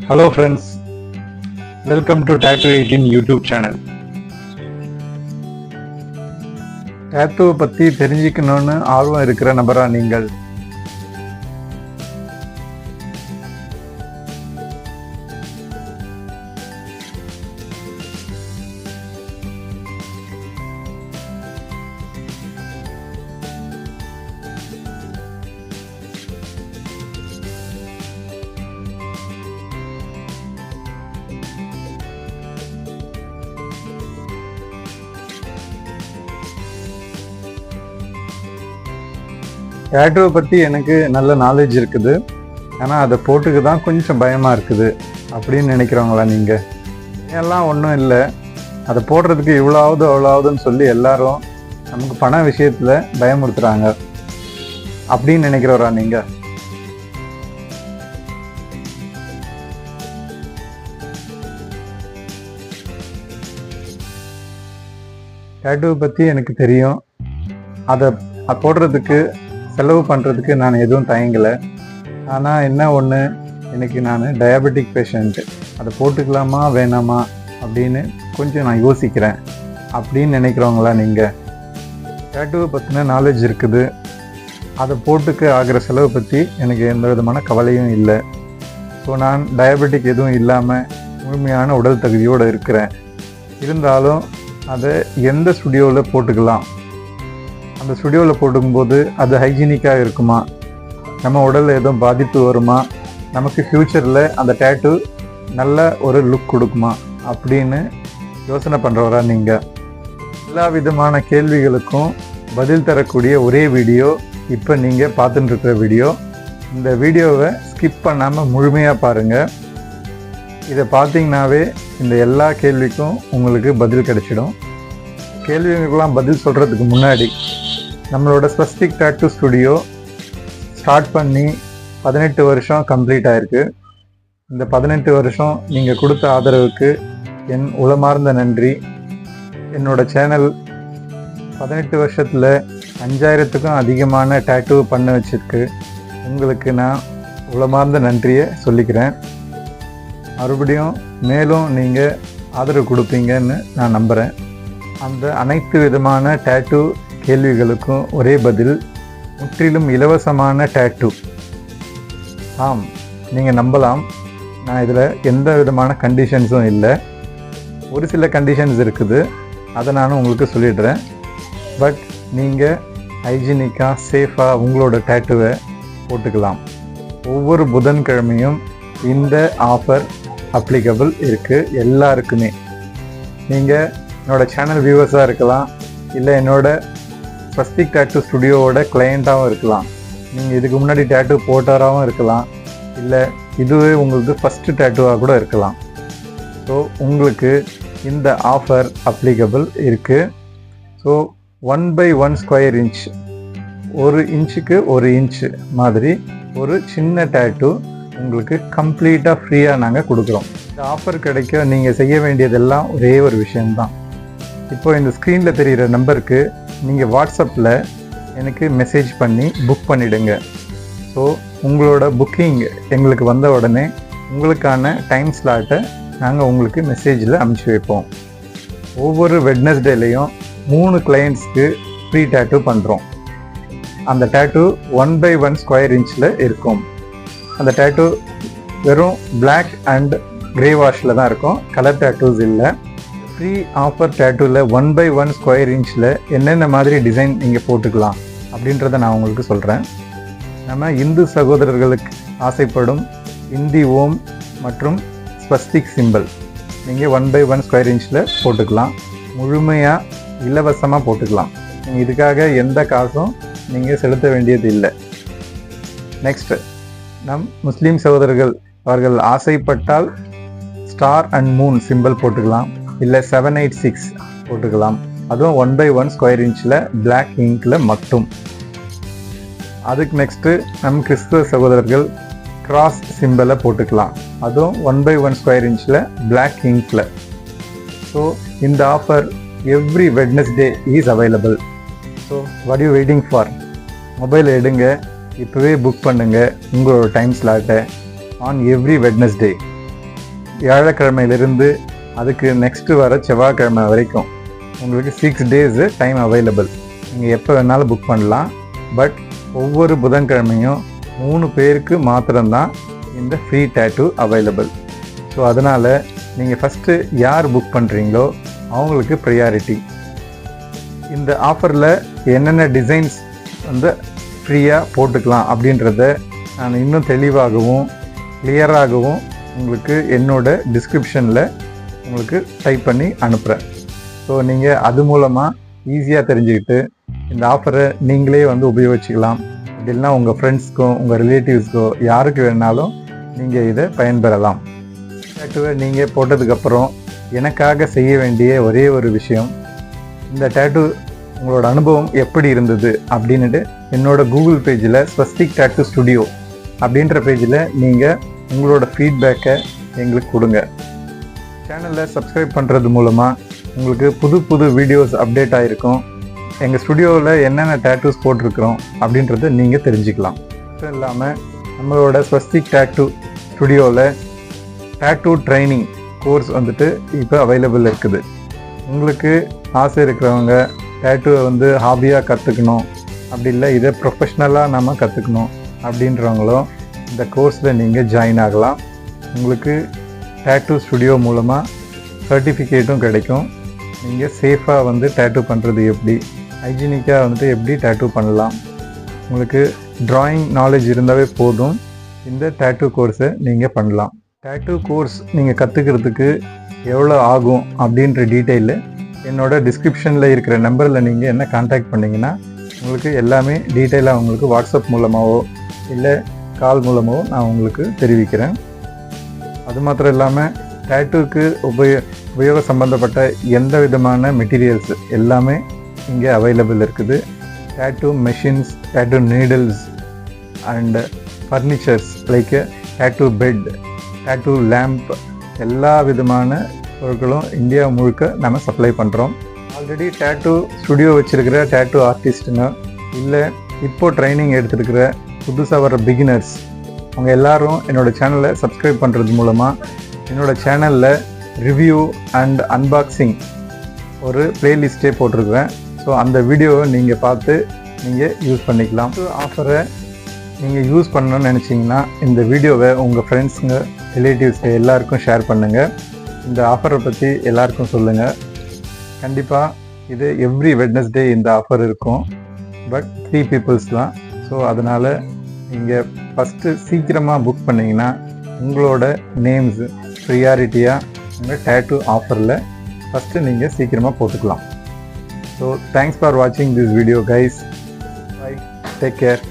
Hello friends, welcome to Tattoo 18 YouTube channel. Tattoo பத்தி தெரிஞ்சுக்கணும்னு ஆர்வம் இருக்கிற நபரா நீங்கள்? டேட்டூவை பற்றி எனக்கு நல்ல நாலேஜ் இருக்குது, ஆனால் அதை போட்டுக்கு தான் கொஞ்சம் பயமாக இருக்குது அப்படின்னு நினைக்கிறவங்களா நீங்கள்? எல்லாம் ஒன்றும் இல்லை, அதை போடுறதுக்கு இவ்வளோவது அவ்வளோவுதுன்னு சொல்லி எல்லாரும் நமக்கு பண விஷயத்தில் பயமுறுத்துகிறாங்க அப்படின்னு நினைக்கிறவரா நீங்கள்? டேட்டூவை பற்றி எனக்கு தெரியும், அதை போடுறதுக்கு செலவு பண்ணுறதுக்கு நான் எதுவும் தயங்கலை. ஆனால் என்ன ஒன்று, எனக்கு நான் டயபெட்டிக் பேஷண்ட்டு, அதை போட்டுக்கலாமா வேணாமா அப்படின்னு கொஞ்சம் நான் யோசிக்கிறேன் அப்படின்னு நினைக்கிறவங்களா நீங்கள்? டேட்டூவை பற்றின நாலேஜ் இருக்குது, அதை போட்டுக்கு ஆகிற செலவு பற்றி எனக்கு எந்த விதமான கவலையும் இல்லை. ஸோ நான் டயபெட்டிக் எதுவும் இல்லாமல் முழுமையான உடல் தகுதியோடு இருக்கிறேன். இருந்தாலும் அதை எந்த ஸ்டுடியோவில் போட்டுக்கலாம், அந்த ஸ்டுடியோவில் போட்டுக்கும்போது அது ஹைஜீனிக்காக இருக்குமா, நம்ம உடலில் எதுவும் பாதிப்பு வருமா, நமக்கு ஃப்யூச்சரில் அந்த டேட்டூ நல்ல ஒரு லுக் கொடுக்குமா அப்படின்னு யோசனை பண்ணுறவரா நீங்கள்? எல்லா விதமான கேள்விகளுக்கும் பதில் தரக்கூடிய ஒரே வீடியோ இப்போ நீங்கள் பார்த்துட்டு இருக்கிற வீடியோ. இந்த வீடியோவை ஸ்கிப் பண்ணாமல் முழுமையாக பாருங்கள். இதை பார்த்தீங்கன்னாவே இந்த எல்லா கேள்விக்கும் உங்களுக்கு பதில் கிடைச்சிடும். கேள்விகளுக்கெல்லாம் பதில் சொல்கிறதுக்கு முன்னாடி, நம்மளோட ஸ்வஸ்திக் டாட்டூ ஸ்டுடியோ ஸ்டார்ட் பண்ணி 18 வருஷம் கம்ப்ளீட் ஆகிருக்கு. இந்த 18 வருஷம் நீங்கள் கொடுத்த ஆதரவுக்கு என் உளமார்ந்த நன்றி. என்னோட சேனல் 18 வருஷத்தில் 5000க்கும் அதிகமான டேட்டூ பண்ண வச்சிருக்கு. உங்களுக்கு நான் உளமார்ந்த நன்றியை சொல்லிக்கிறேன். மறுபடியும் மேலும் நீங்கள் ஆதரவு கொடுப்பீங்கன்னு நான் நம்புகிறேன். அந்த அனைத்து விதமான டேட்டூ கேள்விகளுக்கும் ஒரே பதில், முற்றிலும் இலவசமான டேட்டூ. ஆம், நீங்கள் நம்பலாம், நான் இதில் எந்த விதமான கண்டிஷன்ஸும் இல்லை. ஒரு சில கண்டிஷன்ஸ் இருக்குது, அதை நானும் உங்களுக்கு சொல்லிடுறேன். பட் நீங்கள் ஹைஜீனிக்காக சேஃபாக உங்களோட டேட்டூவை போட்டுக்கலாம். ஒவ்வொரு புதன்கிழமையும் இந்த ஆஃபர் அப்ளிகபிள் இருக்குது எல்லாருக்குமே. நீங்கள் என்னோட சேனல் வியூவர்ஸாக இருக்கலாம், இல்லை என்னோட ஸ்வஸ்திக் டாட்டூ ஸ்டுடியோவோட கிளையண்ட்டாகவும் இருக்கலாம். நீங்கள் இதுக்கு முன்னாடி டேட்டூ போட்டாராகவும் இருக்கலாம், இல்லை இதுவே உங்களுக்கு ஃபஸ்ட்டு டேட்டூவாக கூட இருக்கலாம். ஸோ உங்களுக்கு இந்த ஆஃபர் அப்ளிகபிள் இருக்குது. ஸோ 1/1 ஸ்கொயர் இன்ச், 1 இன்ச்சுக்கு 1 இன்ச்சு மாதிரி ஒரு சின்ன டேட்டூ உங்களுக்கு கம்ப்ளீட்டாக ஃப்ரீயாக நாங்கள் கொடுக்குறோம். இந்த ஆஃபர் கிடைக்க நீங்கள் செய்ய வேண்டியதெல்லாம் ஒரே ஒரு விஷயம்தான். இப்போ இந்த ஸ்க்ரீனில் தெரிகிற நம்பருக்கு நீங்கள் வாட்ஸ்அப்பில் எனக்கு மெசேஜ் பண்ணி புக் பண்ணிவிடுங்க. ஸோ உங்களோட புக்கிங் எங்களுக்கு வந்த உடனே உங்களுக்கான டைம் ஸ்லாட்டை நாங்கள் உங்களுக்கு மெசேஜில் அனுப்பிச்சி வைப்போம். ஒவ்வொரு வெட்னஸ்டேலையும் 3 கிளையண்ட்ஸ்க்கு ஃப்ரீ டேட்டூ பண்ணுறோம். அந்த டேட்டூ 1/1 ஸ்கொயர் இன்ச்சில் இருக்கும். அந்த டேட்டூ வெறும் பிளாக் அண்ட் கிரே வாஷில் தான் இருக்கும், கலர் டேட்டூஸ் இல்லை. ஃப்ரீ ஆஃபர் டேட்டூவில் 1/1 ஸ்கொயர் இன்ச்சில் என்னென்ன மாதிரி டிசைன் நீங்கள் போட்டுக்கலாம் அப்படின்றத நான் உங்களுக்கு சொல்கிறேன். நம்ம இந்து சகோதரர்களுக்கு ஆசைப்படும் இந்தி ஓம் மற்றும் ஸ்வஸ்திக் சிம்பிள் நீங்கள் 1/1 ஸ்கொயர் இன்ச்சில் போட்டுக்கலாம். முழுமையாக இலவசமாக போட்டுக்கலாம். நீங்கள் இதுக்காக எந்த காசும் நீங்கள் செலுத்த வேண்டியது இல்லை. நெக்ஸ்ட்டு, நம் முஸ்லீம் சகோதரர்கள் அவர்கள் ஆசைப்பட்டால் ஸ்டார் அண்ட் மூன் சிம்பிள் போட்டுக்கலாம், இல்லை 786 போட்டுக்கலாம். அதுவும் 1/1 ஸ்கொயர் இன்ச்சில் பிளாக் இங்கில் மட்டும். அதுக்கு நெக்ஸ்ட்டு நம் கிறிஸ்துவ சகோதரர்கள் கிராஸ் சிம்பிளை போட்டுக்கலாம். அதுவும் 1/1 ஸ்கொயர் இன்ச்சில் பிளாக் இங்கில். ஸோ இந்த offer every Wednesday is available. So what you waiting for? Mobile எடுங்க, இப்போவே புக் பண்ணுங்கள் உங்களோட டைம் ஸ்லாட்டை ஆன் எவ்ரி வெட்னஸ்டே. வியாழக்கிழமையிலிருந்து அதுக்கு நெக்ஸ்ட்டு வர செவ்வாய்க்கிழமை வரைக்கும் உங்களுக்கு 6 டேஸு டைம் அவைலபிள். நீங்கள் எப்போ வேணாலும் புக் பண்ணலாம். பட் ஒவ்வொரு புதன்கிழமையும் 3 பேருக்கு மாத்திரம்தான் இந்த ஃப்ரீ டேட்டூ அவைலபிள். ஸோ அதனால் நீங்கள் ஃபஸ்ட்டு யார் புக் பண்ணுறீங்களோ அவங்களுக்கு ப்ரையாரிட்டி. இந்த ஆஃபரில் என்னென்ன டிசைன்ஸ் வந்து ஃப்ரீயாக போட்டுக்கலாம் அப்படின்றத நான் இன்னும் தெளிவாகவும் கிளியராகவும் உங்களுக்கு என்னோட டிஸ்கிரிப்ஷனில் உங்களுக்கு டைப் பண்ணி அனுப்புகிறேன். ஸோ நீங்கள் அது மூலமாக ஈஸியாக தெரிஞ்சுக்கிட்டு இந்த ஆஃபரை நீங்களே வந்து உபயோகிச்சுக்கலாம். அப்படின்னா உங்கள் ஃப்ரெண்ட்ஸ்க்கோ உங்கள் ரிலேட்டிவ்ஸ்க்கோ யாருக்கு வேணாலும் நீங்கள் இதை பயன்பெறலாம். டேட்டூவை நீங்கள் போட்டதுக்கப்புறம் எனக்காக செய்ய வேண்டிய ஒரே ஒரு விஷயம், இந்த டேட்டூ உங்களோட அனுபவம் எப்படி இருந்தது அப்படின்னுட்டு என்னோட கூகுள் பேஜில் ஸ்வஸ்திக் டேட்டூ ஸ்டுடியோ அப்படின்ற பேஜில் நீங்கள் உங்களோட ஃபீட்பேக்கை எங்களுக்கு கொடுங்க. சேனலை சப்ஸ்கிரைப் பண்ணுறது மூலமாக உங்களுக்கு புது புது வீடியோஸ் அப்டேட் ஆகிருக்கும். எங்கள் ஸ்டுடியோவில் என்னென்ன டேட்டூஸ் போட்டிருக்கிறோம் அப்படின்றத நீங்கள் தெரிஞ்சுக்கலாம். மட்டும் இல்லாமல் நம்மளோட ஸ்வஸ்திக் டேட்டூ ஸ்டுடியோவில் டேட்டூ ட்ரைனிங் கோர்ஸ் வந்துட்டு இப்போ அவைலபிள் இருக்குது. உங்களுக்கு ஆசை இருக்கிறவங்க டேட்டூவை வந்து ஹாபியாக கற்றுக்கணும், அப்படி இல்லை இதை ப்ரொஃபஷ்னலாக நம்ம கற்றுக்கணும் அப்படின்றவங்களும் இந்த கோர்ஸில் நீங்கள் ஜாயின் ஆகலாம். உங்களுக்கு டேட்டூ ஸ்டுடியோ மூலமாக சர்டிஃபிகேட்டும் கிடைக்கும். நீங்கள் சேஃபாக வந்து டேட்டூ பண்ணுறது எப்படி, ஹைஜீனிக்காக வந்துட்டு எப்படி டேட்டூ பண்ணலாம், உங்களுக்கு ட்ராயிங் நாலேஜ் இருந்தாவே போதும் இந்த டேட்டூ கோர்ஸை நீங்கள் பண்ணலாம். டேட்டூ கோர்ஸ் நீங்கள் கற்றுக்கிறதுக்கு எவ்வளோ ஆகும் அப்படின்ற டீட்டெயிலு என்னோட டிஸ்கிரிப்ஷனில் இருக்கிற நம்பரில் நீங்கள் என்ன கான்டாக்ட் பண்ணிங்கன்னா உங்களுக்கு எல்லாமே டீட்டெயிலாக உங்களுக்கு வாட்ஸ்அப் மூலமாகவோ இல்லை கால் மூலமாகவோ நான் உங்களுக்கு தெரிவிக்கிறேன். அது மாத்திரம் இல்லாமல் டேட்டூக்கு உபயோக சம்மந்தப்பட்ட எந்த விதமான மெட்டீரியல்ஸ் எல்லாமே இங்கே அவைலபிள் இருக்குது. Tattoo machines, tattoo needles and furnitures like tattoo bed, tattoo lamp, எல்லா விதமான பொருட்களும் இந்தியா முழுக்க நம்ம சப்ளை பண்ணுறோம். ஆல்ரெடி டேட்டூ ஸ்டுடியோ வச்சுருக்கிற டேட்டூ ஆர்டிஸ்ட்டுங்க இல்லை இப்போது ட்ரைனிங் எடுத்துருக்கிற புதுசாக வர பிகினர்ஸ் அவங்க எல்லாரும் என்னோடய சேனலை சப்ஸ்கிரைப் பண்ணுறது மூலமாக என்னோடய சேனலில் ரிவ்யூ அண்ட் அன்பாக்சிங் ஒரு ப்ளேலிஸ்ட்டே போட்டிருக்கிறேன். ஸோ அந்த வீடியோவை நீங்கள் பார்த்து நீங்கள் யூஸ் பண்ணிக்கலாம். ஆஃபரை நீங்கள் யூஸ் பண்ணணும்னு நினச்சிங்கன்னா இந்த வீடியோவை உங்கள் ஃப்ரெண்ட்ஸுங்க ரிலேட்டிவ்ஸ்க்கு எல்லாருக்கும் ஷேர் பண்ணுங்கள். இந்த ஆஃபரை பற்றி எல்லாருக்கும் சொல்லுங்கள். கண்டிப்பாக இது எவ்ரி வெட்னஸ்டே இந்த ஆஃபர் இருக்கும். பட் 3 பீப்புள்ஸ் தான். ஸோ அதனால் நீங்கள் ஃபஸ்ட்டு சீக்கிரமாக புக் பண்ணிங்கன்னா உங்களோட நேம்ஸ் ப்ரியாரிட்டியாக உங்கள் டேட்டூ ஆஃபரில் ஃபஸ்ட்டு நீங்கள் சீக்கிரமாக போட்டுக்கலாம். ஸோ தேங்க்ஸ் ஃபார் வாட்சிங் this video guys. Bye, take care.